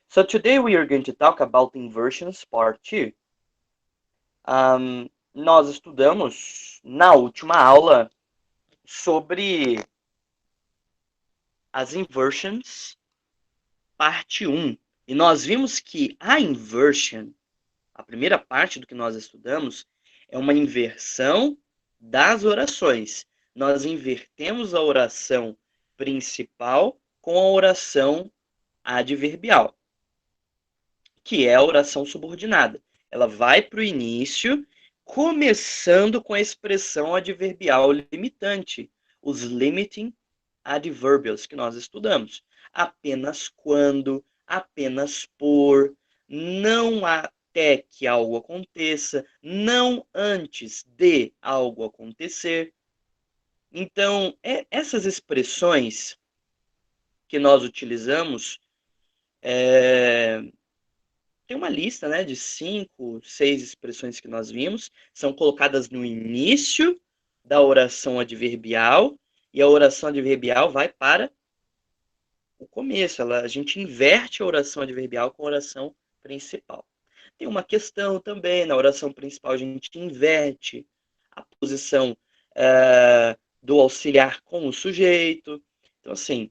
So today we are going to talk about inversions part 2. Nós estudamos na última aula sobre as inversions parte 1. E nós vimos que a inversion, a primeira parte do que nós estudamos, é uma inversão das orações. Nós invertemos a oração principal com a oração adverbial, que é a oração subordinada. Ela vai para o início, começando com a expressão adverbial limitante, os limiting adverbials que nós estudamos. Apenas quando, apenas por, não até que algo aconteça, não antes de algo acontecer. Então, essas expressões que nós utilizamos, tem uma lista, né, de 5, 6 expressões que nós vimos, são colocadas no início da oração adverbial, e a oração adverbial vai para o começo. A gente inverte a oração adverbial com a oração principal. Tem uma questão também, na oração principal a gente inverte a posição do auxiliar com o sujeito. Então, assim,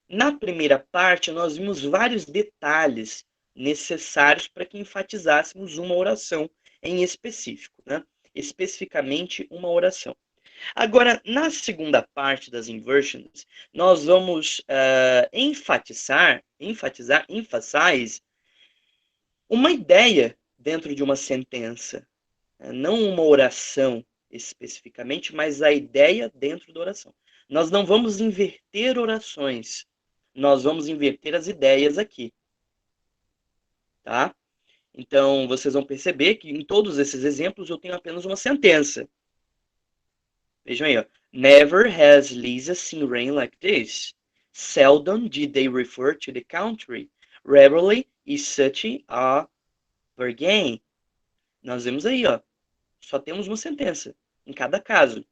na primeira parte nós vimos vários detalhes necessários para que enfatizássemos uma oração em específico, né? Especificamente uma oração. Agora, na segunda parte das inversions, nós vamos enfatizar uma ideia dentro de uma sentença, não uma oração especificamente, mas a ideia dentro da oração. Nós não vamos inverter orações, nós vamos inverter as ideias aqui, tá? Então, vocês vão perceber que em todos esses exemplos eu tenho apenas uma sentença. Vejam aí, ó. Never has Lisa seen rain like this. Seldom did they refer to the country. Rarely is such a bargain. Nós vemos aí, ó. Só temos uma sentença em cada caso.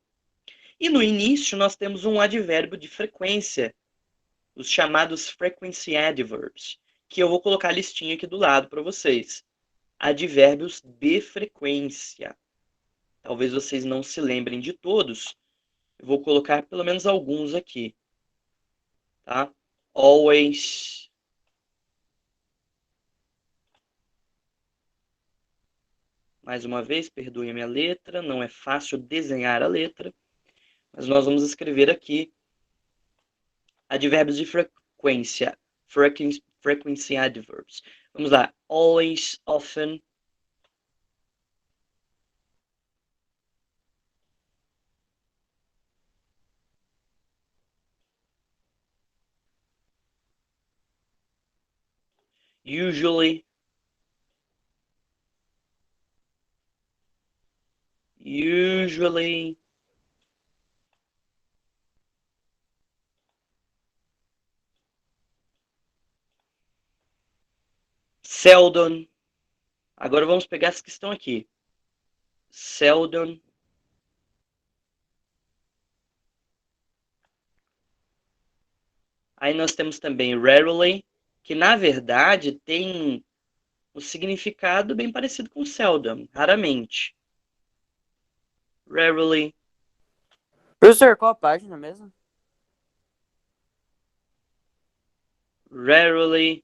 E no início nós temos um advérbio de frequência, os chamados frequency adverbs, que eu vou colocar a listinha aqui do lado para vocês. Advérbios de frequência. Talvez vocês não se lembrem de todos. Eu vou colocar pelo menos alguns aqui. Tá? Always. Mais uma vez, perdoe a minha letra. Não é fácil desenhar a letra. Mas nós vamos escrever aqui advérbios de frequência. Frequency adverbs. Vamos lá. Always, often. Usually. Usually. Seldom. Agora vamos pegar as que estão aqui. Seldom. Aí nós temos também rarely, que na verdade tem um significado bem parecido com seldom, raramente. Rarely. Professor, qual a página mesmo? Rarely.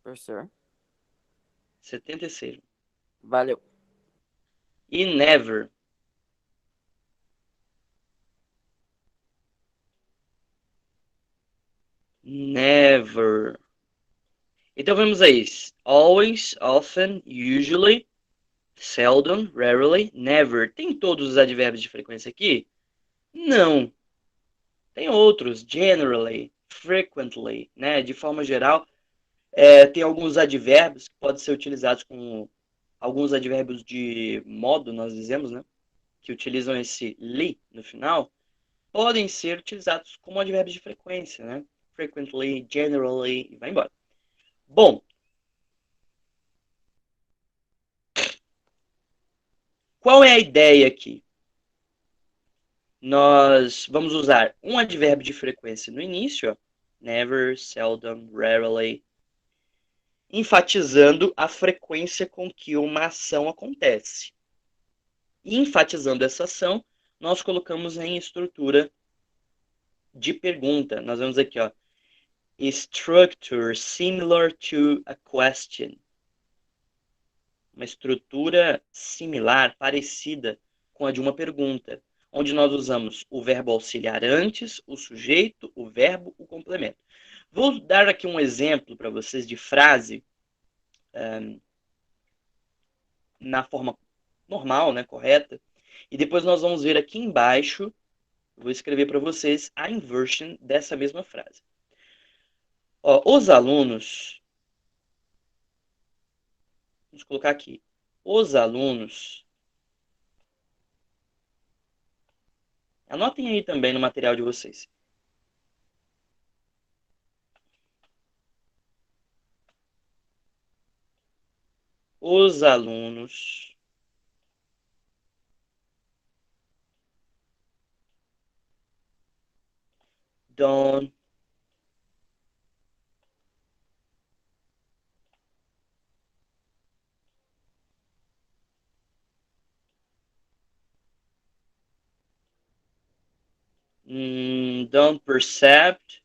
Professor. 76. Valeu. E never. Never. Então vamos a isso. Always, often, usually, seldom, rarely, never. Tem todos os advérbios de frequência aqui? Não. Tem outros. Generally, frequently, né? De forma geral. Tem alguns advérbios que podem ser utilizados com alguns advérbios de modo, nós dizemos, né? Que utilizam esse li no final, podem ser utilizados como advérbios de frequência, né? Frequently, generally, e vai embora. Bom, qual é a ideia aqui? Nós vamos usar um advérbio de frequência no início, ó, never, seldom, rarely. enfatizando a frequência com que uma ação acontece. E enfatizando essa ação, nós colocamos em estrutura de pergunta. Nós vemos aqui, ó, structure similar to a question. Uma estrutura similar, parecida com a de uma pergunta, onde nós usamos o verbo auxiliar antes, o sujeito, o verbo, o complemento. Vou dar aqui um exemplo para vocês de frase na forma normal, né, correta. E depois nós vamos ver aqui embaixo, vou escrever para vocês a inversion dessa mesma frase. Ó, os alunos, vamos colocar aqui, os alunos, anotem aí também no material de vocês. Os alunos don't don't percept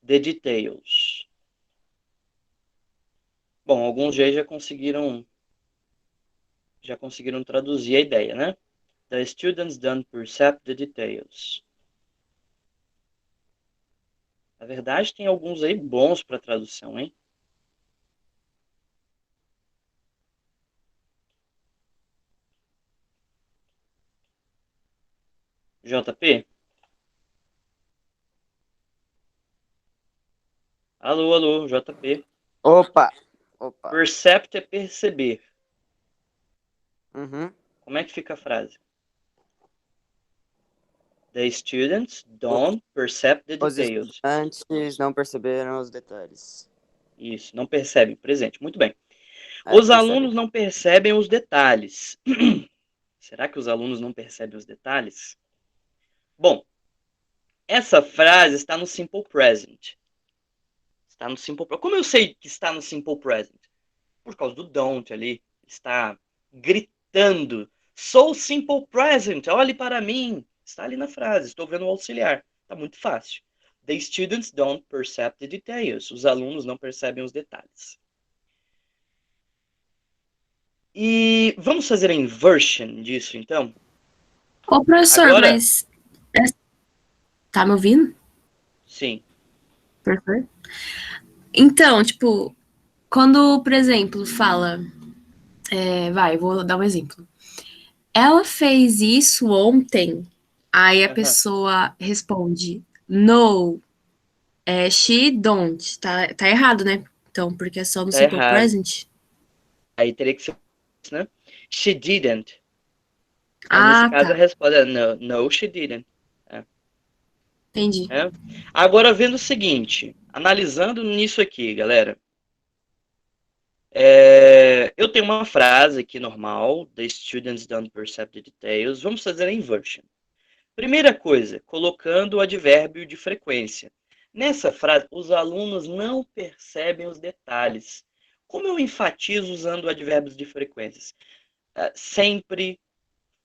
the details. Bom, alguns já conseguiram traduzir a ideia, né? The students don't perceive the details. Na verdade, tem alguns aí bons para tradução, hein? JP? Alô, alô, JP. Opa! Percept é perceber. Uhum. Como é que fica a frase? The students don't perceive the Os details. estudantes não perceberam os detalhes. Isso, não percebem. Presente. Muito bem. É, Os alunos não percebem os detalhes. Será que os alunos não percebem os detalhes? Bom, essa frase está no Simple Present. Está no Simple Present. Como eu sei que está no Simple Present? Por causa do don't ali. Está gritando. Sou Simple Present, olhe para mim. Está ali na frase, estou vendo o auxiliar. Está muito fácil. The students don't perceive the details. Os alunos não percebem os detalhes. E vamos fazer a inversion disso, então? Ô, professor, Agora, mas... Tá me ouvindo? sim. Professor? Então, tipo, quando, por exemplo, fala... vou dar um exemplo. Ela fez isso ontem, aí a pessoa responde no, she don't. Tá errado, né? Então, porque é só no Tá simple errado. present. Aí teria que ser, né? She didn't. Aí, nesse caso, Tá. a resposta é no, she didn't. Entendi. Agora, vendo o seguinte, analisando nisso aqui, galera. Eu tenho uma frase aqui normal, the students don't perceive the details. Vamos fazer a inversion. Primeira coisa, colocando o advérbio de frequência. Nessa frase, os alunos não percebem os detalhes. Como eu enfatizo usando advérbios de frequências? Sempre,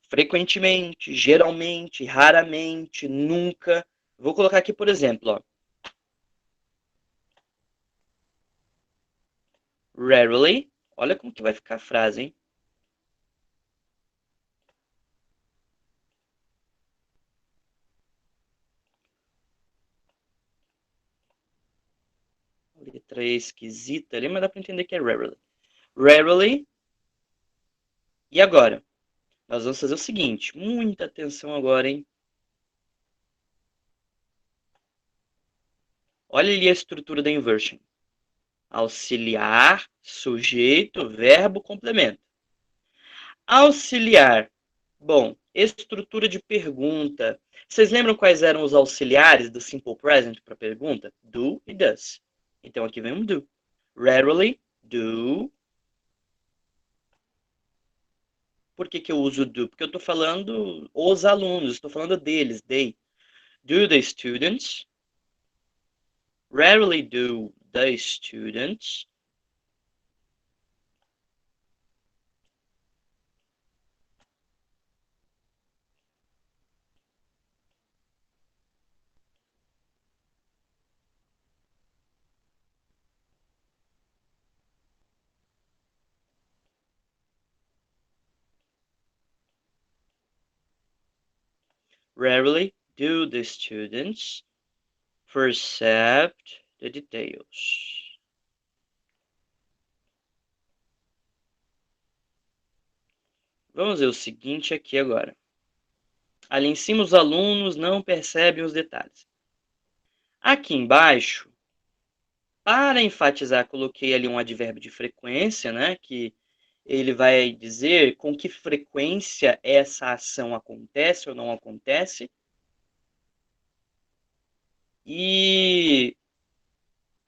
frequentemente, geralmente, raramente, nunca. Vou colocar aqui, por exemplo, ó. Rarely. Olha como que vai ficar a frase, hein? Letra esquisita ali, mas dá para entender que é rarely. Rarely. E agora? Nós vamos fazer o seguinte. Muita atenção agora, hein? Olha ali a estrutura da inversion. Auxiliar, sujeito, verbo, complemento. Auxiliar. Bom, estrutura de pergunta. Vocês lembram quais eram os auxiliares do Simple Present para pergunta? Do e does. Então aqui vem um do. Rarely, do. Por que eu uso do? Porque eu estou falando os alunos, estou falando deles, they. Do the students? Rarely do the students. Rarely do the students percept the details. Vamos ver o seguinte aqui agora. Ali em cima, os alunos não percebem os detalhes. Aqui embaixo, para enfatizar, coloquei ali um advérbio de frequência, né? Que ele vai dizer com que frequência essa ação acontece ou não acontece. E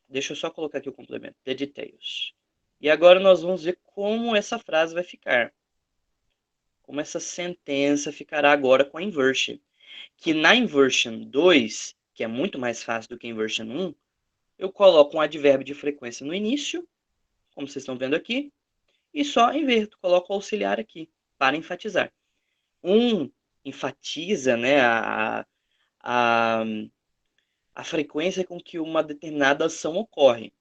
deixa eu só colocar aqui o complemento, the details. E agora nós vamos ver como essa frase vai ficar. Como essa sentença ficará agora com a inversion. Que na inversion 2, que é muito mais fácil do que a inversion 1, eu coloco um advérbio de frequência no início, como vocês estão vendo aqui, e só inverto, coloco o auxiliar aqui, para enfatizar. Um enfatiza, né, a, a frequência com que uma determinada ação ocorre.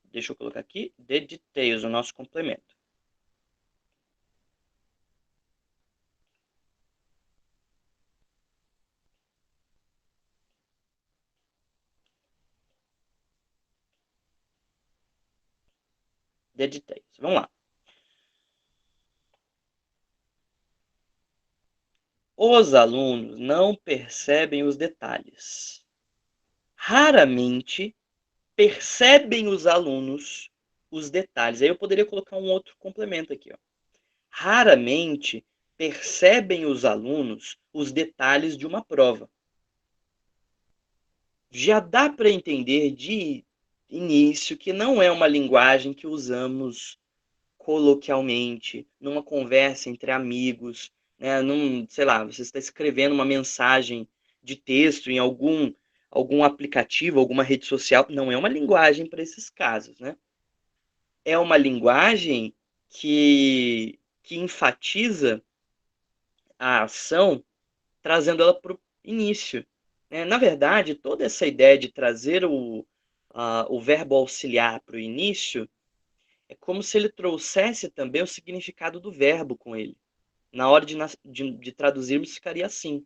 Deixa eu colocar aqui, the details, o nosso complemento. The details. Vamos lá. Os alunos não percebem os detalhes. Raramente percebem os alunos os detalhes. Aí eu poderia colocar um outro complemento aqui. Ó. Raramente percebem os alunos os detalhes de uma prova. Já dá para entender de início que não é uma linguagem que usamos coloquialmente, numa conversa entre amigos, né? Sei lá, você está escrevendo uma mensagem de texto em algum aplicativo, alguma rede social, não é uma linguagem para esses casos, né? É uma linguagem que enfatiza a ação, trazendo ela para o início. Na verdade, toda essa ideia de trazer o verbo auxiliar para o início é como se ele trouxesse também o significado do verbo com ele. Na hora de traduzirmos, ficaria assim.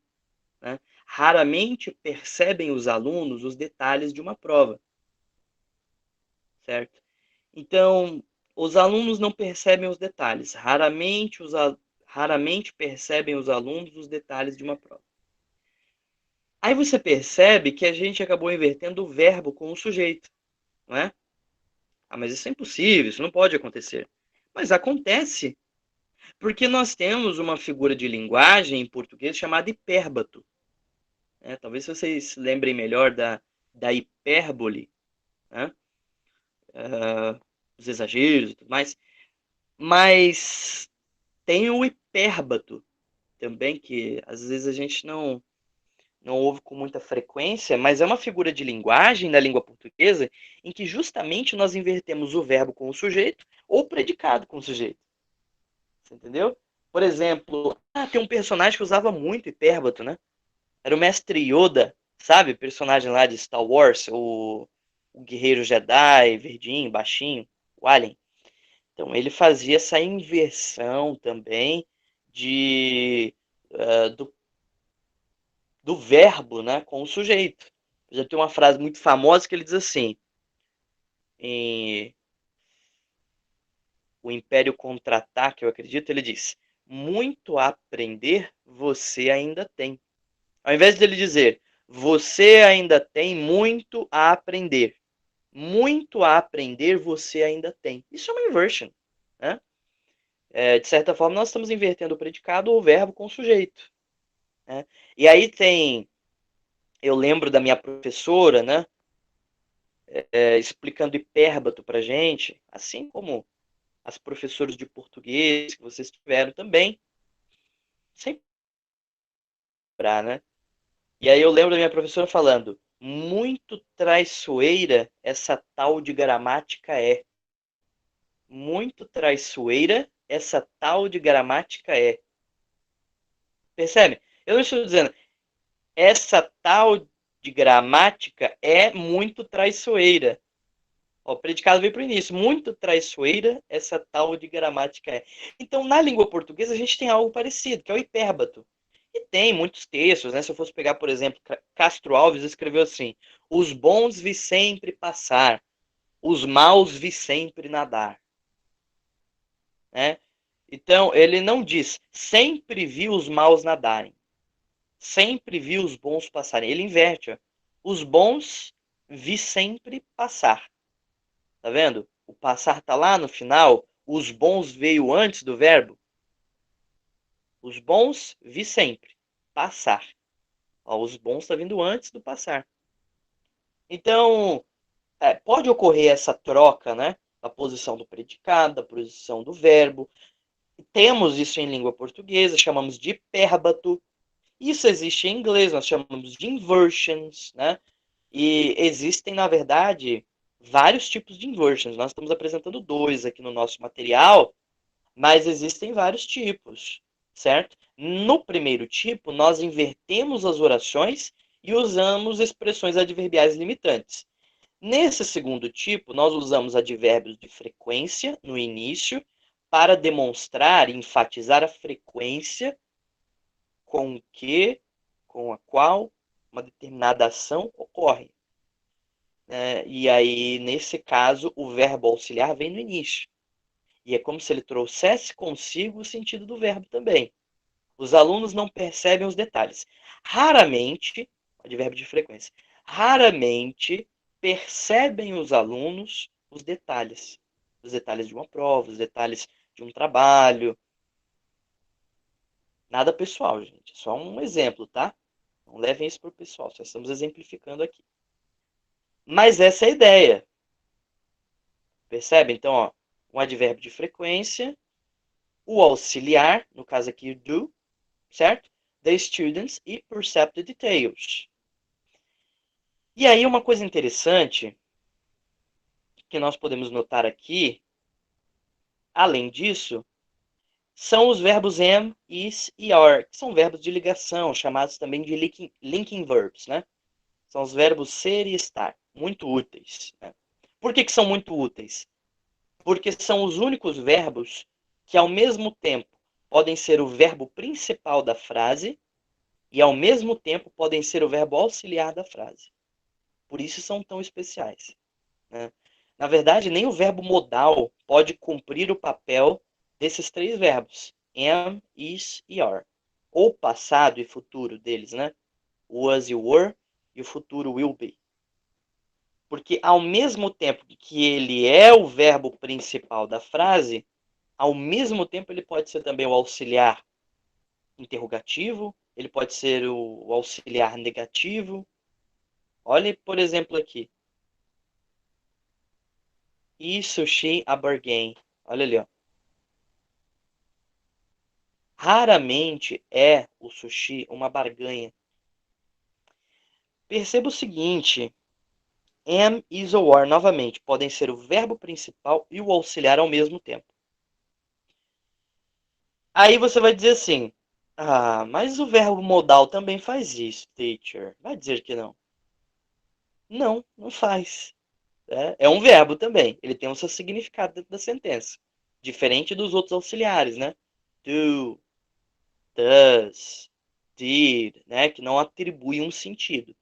Né? Raramente percebem os alunos os detalhes de uma prova. Certo? Então, os alunos não percebem os detalhes. Raramente percebem os alunos os detalhes de uma prova. Aí você percebe que a gente acabou invertendo o verbo com o sujeito. Não é? Ah, mas isso é impossível, isso não pode acontecer. Mas acontece, porque nós temos uma figura de linguagem em português chamada hipérbato. Talvez vocês lembrem melhor da hipérbole, né? Os exageros e tudo mais. Mas tem o hipérbato também, que às vezes a gente não ouve com muita frequência, mas é uma figura de linguagem da língua portuguesa em que justamente nós invertemos o verbo com o sujeito ou o predicado com o sujeito. Você entendeu? Por exemplo, tem um personagem que usava muito hipérbato, né? Era o Mestre Yoda, sabe? Personagem lá de Star Wars, o Guerreiro Jedi, verdinho, baixinho, o Alien. Então, ele fazia essa inversão também do verbo, né, com o sujeito. Já tem uma frase muito famosa que ele diz assim, em O Império Contra-Ataque, eu acredito, ele diz, muito a aprender você ainda tem. Ao invés de ele dizer, você ainda tem muito a aprender. Muito a aprender você ainda tem. Isso é uma inversion. Né? De certa forma, nós estamos invertendo o predicado ou o verbo com o sujeito. Né? E aí eu lembro da minha professora, né? Explicando hipérbato para gente, assim como as professoras de português que vocês tiveram também. Sempre lembrar, né? E aí eu lembro da minha professora falando, muito traiçoeira essa tal de gramática é. Muito traiçoeira essa tal de gramática é. Percebe? Eu não estou dizendo, essa tal de gramática é muito traiçoeira. Ó, o predicado veio para o início. Muito traiçoeira essa tal de gramática é. Então, na língua portuguesa, a gente tem algo parecido, que é o hipérbato. E tem muitos textos, né? Se eu fosse pegar, por exemplo, Castro Alves escreveu assim: os bons vi sempre passar, os maus vi sempre nadar. Né? Então, ele não diz sempre vi os maus nadarem, sempre vi os bons passarem. Ele inverte. Ó. Os bons vi sempre passar. Tá vendo? O passar tá lá no final. Os bons veio antes do verbo. Os bons vi sempre. Passar. Ó, os bons está vindo antes do passar. Então, pode ocorrer essa troca, né? Da posição do predicado, da posição do verbo. Temos isso em língua portuguesa, chamamos de hipérbato. Isso existe em inglês, nós chamamos de inversions, né? E existem, na verdade, vários tipos de inversions. Nós estamos apresentando 2 aqui no nosso material, mas existem vários tipos, certo? No primeiro tipo, nós invertemos as orações e usamos expressões adverbiais limitantes. Nesse segundo tipo, nós usamos advérbios de frequência no início para demonstrar e enfatizar a frequência com que, com a qual uma determinada ação ocorre. E aí, nesse caso, o verbo auxiliar vem no início. E é como se ele trouxesse consigo o sentido do verbo também. Os alunos não percebem os detalhes. Raramente, advérbio de frequência, raramente percebem os alunos os detalhes. Os detalhes de uma prova, os detalhes de um trabalho. Nada pessoal, gente. Só um exemplo, tá? Não levem isso para o pessoal, só estamos exemplificando aqui. Mas essa é a ideia. Percebe? Então, ó, um advérbio de frequência, o auxiliar, no caso aqui o do, certo? The students e percept the details. E aí uma coisa interessante que nós podemos notar aqui, além disso, são os verbos am, is e are, que são verbos de ligação, chamados também de linking verbs, né? São os verbos ser e estar, muito úteis. Né? Por que são muito úteis? Porque são os únicos verbos que, ao mesmo tempo, podem ser o verbo principal da frase e, ao mesmo tempo, podem ser o verbo auxiliar da frase. Por isso são tão especiais. Né? Na verdade, nem o verbo modal pode cumprir o papel desses 3 verbos, am, is e are. Ou passado e futuro deles, né? Was e were, e o futuro will be. Porque ao mesmo tempo que ele é o verbo principal da frase, ao mesmo tempo ele pode ser também o auxiliar interrogativo, ele pode ser o auxiliar negativo. Olha, por exemplo, aqui. Is sushi a bargain? Olha ali, ó. Raramente é o sushi uma barganha. Perceba o seguinte, am, is ou are, novamente, podem ser o verbo principal e o auxiliar ao mesmo tempo. Aí você vai dizer assim, mas o verbo modal também faz isso, teacher. Vai dizer que não. Não, não faz. É um verbo também. Ele tem o seu significado dentro da sentença. Diferente dos outros auxiliares, né? Do, does, did, né? Que não atribuem um sentido.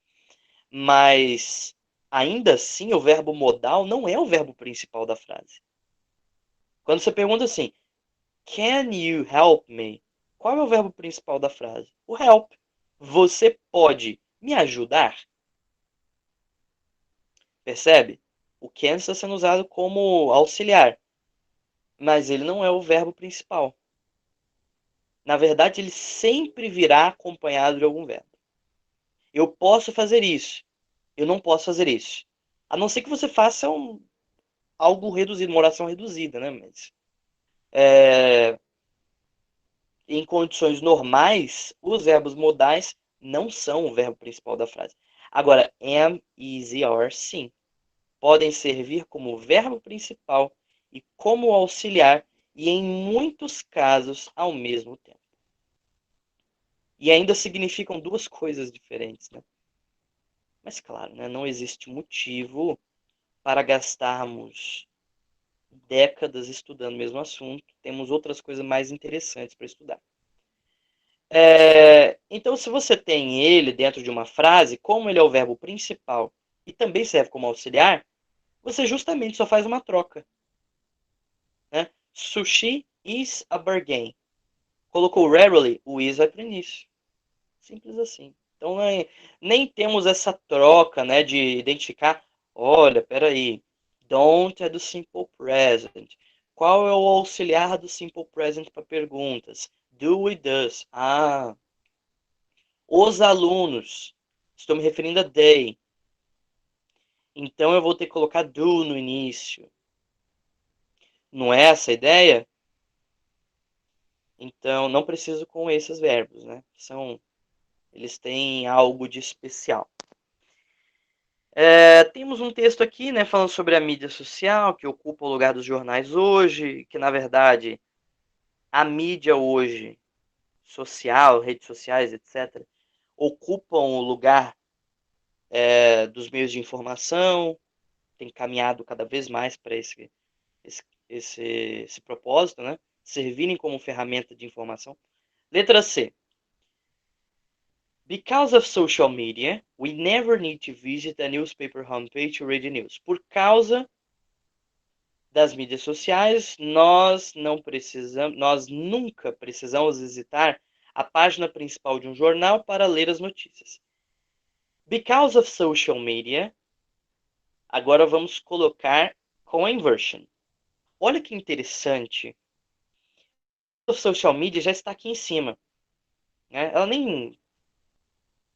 Mas, ainda assim, o verbo modal não é o verbo principal da frase. Quando você pergunta assim, can you help me? Qual é o verbo principal da frase? O help. Você pode me ajudar? Percebe? O can está sendo usado como auxiliar, mas ele não é o verbo principal. Na verdade, ele sempre virá acompanhado de algum verbo. Eu posso fazer isso. Eu não posso fazer isso. A não ser que você faça algo reduzido, uma oração reduzida, né? Mas, em condições normais, os verbos modais não são o verbo principal da frase. Agora, am, is e are, sim. Podem servir como verbo principal e como auxiliar, e em muitos casos ao mesmo tempo. E ainda significam duas coisas diferentes, né? Mas claro, né, não existe motivo para gastarmos décadas estudando o mesmo assunto. Temos outras coisas mais interessantes para estudar. Então, se você tem ele dentro de uma frase, como ele é o verbo principal e também serve como auxiliar, você justamente só faz uma troca. Né? Sushi is a bargain. Colocou rarely, o is vai para o início. Simples assim. Então, nem temos essa troca, né, de identificar, olha, peraí, don't é do simple present. Qual é o auxiliar do simple present para perguntas? Do e does. Ah, os alunos. Estou me referindo a they. Então eu vou ter que colocar do no início. Não é essa a ideia? Então não preciso com esses verbos, né? Eles têm algo de especial. Temos um texto aqui, né, falando sobre a mídia social, que ocupa o lugar dos jornais hoje, que na verdade a mídia hoje, social, redes sociais, etc., ocupam o lugar dos meios de informação, tem caminhado cada vez mais para esse propósito, né? Servirem como ferramenta de informação. Letra C. Because of social media, we never need to visit a newspaper homepage to read the news. Por causa das mídias sociais, nós nunca precisamos visitar a página principal de um jornal para ler as notícias. Because of social media, agora vamos colocar com a inversion. Olha que interessante. O social media já está aqui em cima. Né?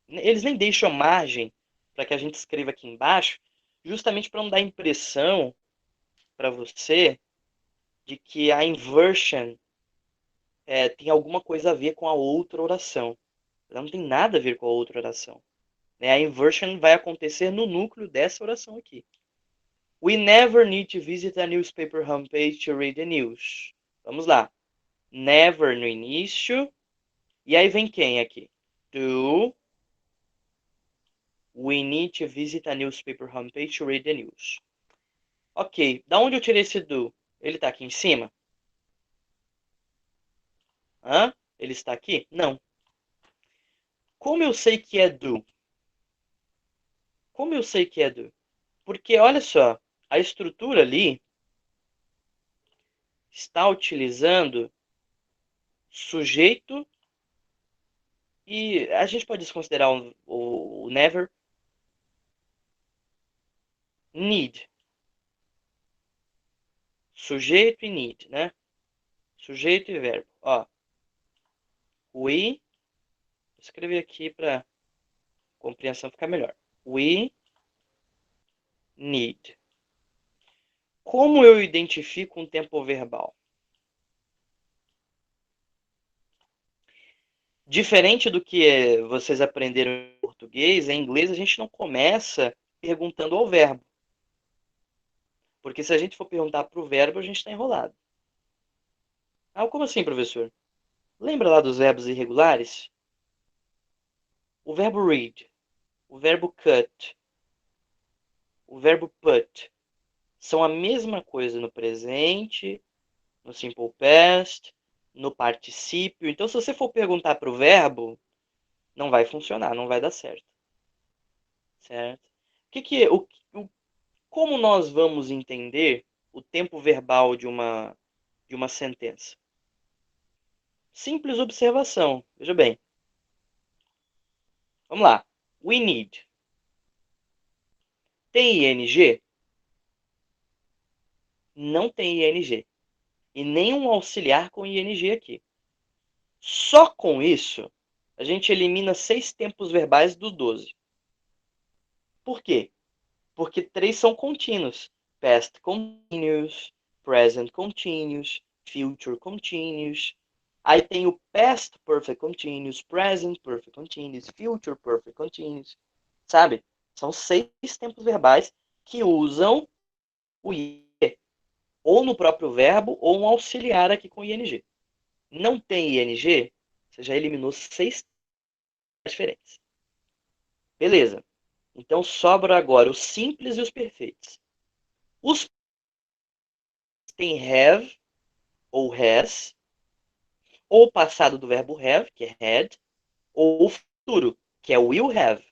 Eles nem deixam margem para que a gente escreva aqui embaixo, justamente para não dar a impressão para você de que a inversion tem alguma coisa a ver com a outra oração. Ela não tem nada a ver com a outra oração. Né? A inversion vai acontecer no núcleo dessa oração aqui. We never need to visit a newspaper homepage to read the news. Vamos lá. Never no início. E aí vem quem aqui? Do we need to visit a newspaper homepage to read the news. Ok, da onde eu tirei esse do? Ele está aqui em cima? Hã? Ele está aqui? Não. Como eu sei que é do? Como eu sei que é do? Porque, olha só, a estrutura ali está utilizando sujeito e a gente pode desconsiderar o never. Need. Sujeito e need, né? Sujeito e verbo. Ó, we, vou escrever aqui para compreensão ficar melhor. We need. Como eu identifico um tempo verbal? Diferente do que vocês aprenderam em português, em inglês a gente não começa perguntando ao verbo. Porque se a gente for perguntar para o verbo, a gente está enrolado. Ah, como assim, professor? Lembra lá dos verbos irregulares? O verbo read, o verbo cut, o verbo put são a mesma coisa no presente, no simple past, no particípio. Então, se você for perguntar para o verbo, não vai funcionar, não vai dar certo. Certo? Como nós vamos entender o tempo verbal de uma sentença? Simples observação. Veja bem. Vamos lá. We need. Tem ing? Não tem ing. E nenhum auxiliar com ing aqui. Só com isso, a gente elimina 6 tempos verbais dos 12. Por quê? Porque 3 são contínuos. Past continuous, present continuous, future continuous. Aí tem o past perfect continuous, present perfect continuous, future perfect continuous, sabe? São 6 tempos verbais que usam o IE, ou no próprio verbo, ou um auxiliar aqui com ING. Não tem ING, você já eliminou 6 diferentes. Beleza. Então sobra agora os simples e os perfeitos. Os tem have ou has, ou o passado do verbo have, que é had, ou o futuro, que é will have.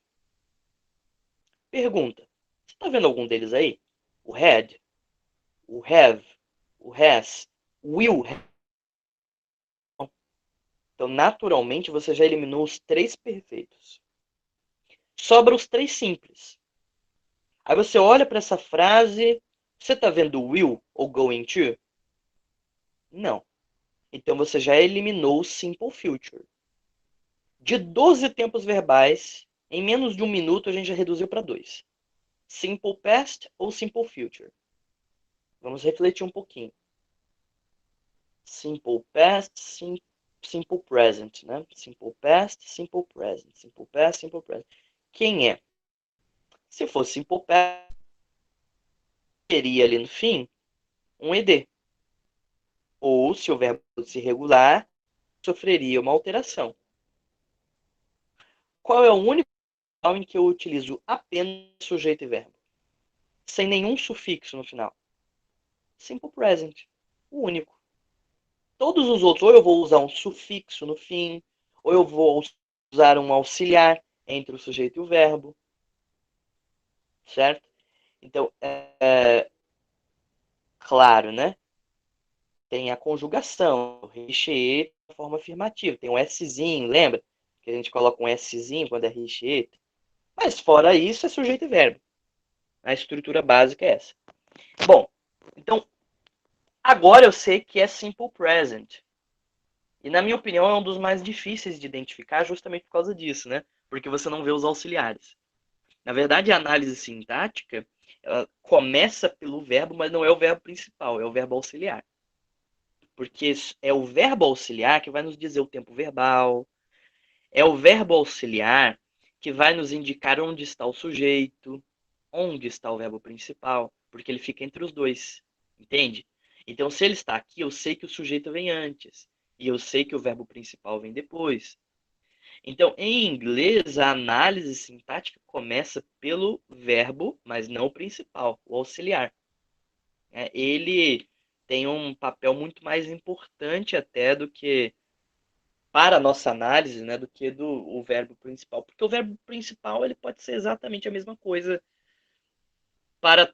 Pergunta: você está vendo algum deles aí? O had, o have, o has, will have. Então, naturalmente, você já eliminou os 3 perfeitos. Sobra os 3 simples. Aí você olha para essa frase, você está vendo will ou going to? Não. Então você já eliminou o simple future. De 12 tempos verbais, em menos de 1 minuto a gente já reduziu para 2. Simple past ou simple future? Vamos refletir um pouquinho. Simple past, simple present, né? Simple past, simple present. Simple past, simple present. Quem é? Se fosse simple past, teria ali no fim um ed. Ou, se o verbo fosse irregular, sofreria uma alteração. Qual é o único em que eu utilizo apenas sujeito e verbo? Sem nenhum sufixo no final. Simple present. O único. Todos os outros, ou eu vou usar um sufixo no fim, ou eu vou usar um auxiliar entre o sujeito e o verbo. Certo? Então, claro, né? Tem a conjugação, o recheio de forma afirmativa. Tem um Szinho, lembra? Que a gente coloca um Szinho quando é recheio. Mas fora isso, é sujeito e verbo. A estrutura básica é essa. Bom, então, agora eu sei que é simple present. E na minha opinião é um dos mais difíceis de identificar justamente por causa disso, né? Porque você não vê os auxiliares. Na verdade, a análise sintática ela começa pelo verbo, mas não é o verbo principal, é o verbo auxiliar. Porque é o verbo auxiliar que vai nos dizer o tempo verbal, é o verbo auxiliar que vai nos indicar onde está o sujeito, onde está o verbo principal, porque ele fica entre os dois, entende? Então, se ele está aqui, eu sei que o sujeito vem antes, e eu sei que o verbo principal vem depois. Então, em inglês, a análise sintática começa pelo verbo, mas não o principal, o auxiliar. Ele tem um papel muito mais importante até do que para a nossa análise, né, do que o verbo principal. Porque o verbo principal ele pode ser exatamente a mesma coisa para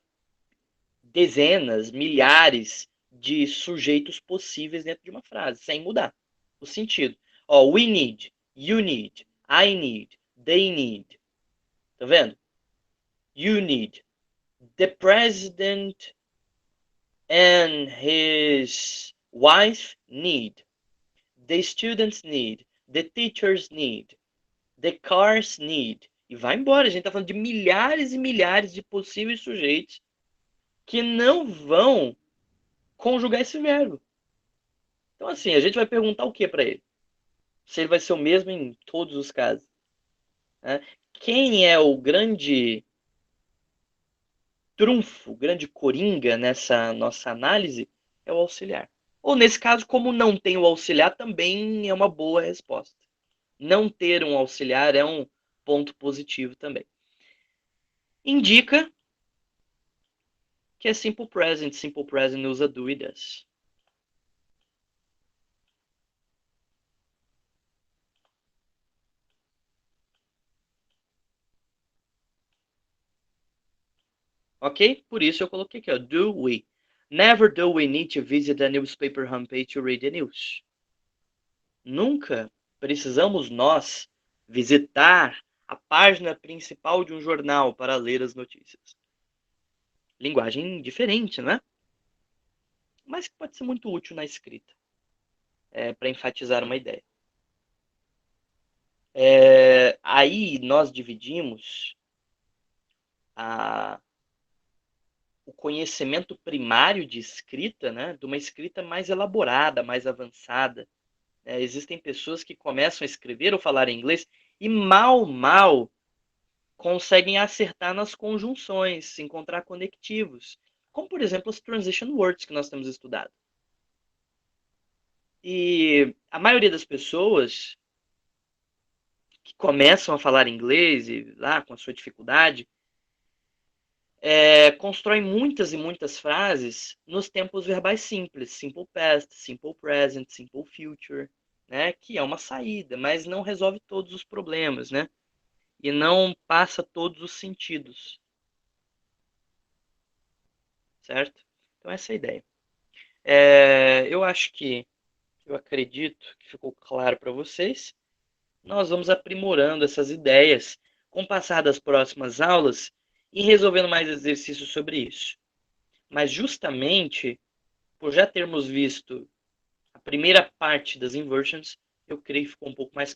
dezenas, milhares de sujeitos possíveis dentro de uma frase, sem mudar o sentido. Ó, we need, you need, I need, they need. Tá vendo? You need. The president and his wife need. The students need. The teachers need. The cars need. E vai embora. A gente tá falando de milhares e milhares de possíveis sujeitos que não vão conjugar esse verbo. Então, assim, a gente vai perguntar o que para ele? Se ele vai ser o mesmo em todos os casos. Né? Quem é o grande trunfo, o grande coringa nessa nossa análise é o auxiliar. Ou, nesse caso, como não tem o auxiliar, também é uma boa resposta. Não ter um auxiliar é um ponto positivo também. Indica que é simple present. Simple present usa do e does. Ok? Por isso eu coloquei aqui, ó, do we. Never do we need to visit a newspaper homepage to read the news. Nunca precisamos nós visitar a página principal de um jornal para ler as notícias. Linguagem diferente, não é? Mas que pode ser muito útil na escrita, para enfatizar uma ideia. Aí nós dividimos o conhecimento primário de escrita, né, de uma escrita mais elaborada, mais avançada. Existem pessoas que começam a escrever ou falar inglês e mal conseguem acertar nas conjunções, encontrar conectivos. Como, por exemplo, os transition words que nós temos estudado. E a maioria das pessoas que começam a falar inglês e lá com a sua dificuldade, constroem muitas e muitas frases nos tempos verbais simples, simple past, simple present, simple future, né? Que é uma saída, mas não resolve todos os problemas, né? E não passa todos os sentidos. Certo? Então essa é a ideia. Eu acredito que ficou claro para vocês. Nós vamos aprimorando essas ideias com o passar das próximas aulas e resolvendo mais exercícios sobre isso. Mas justamente por já termos visto a primeira parte das inversions, eu creio que ficou um pouco mais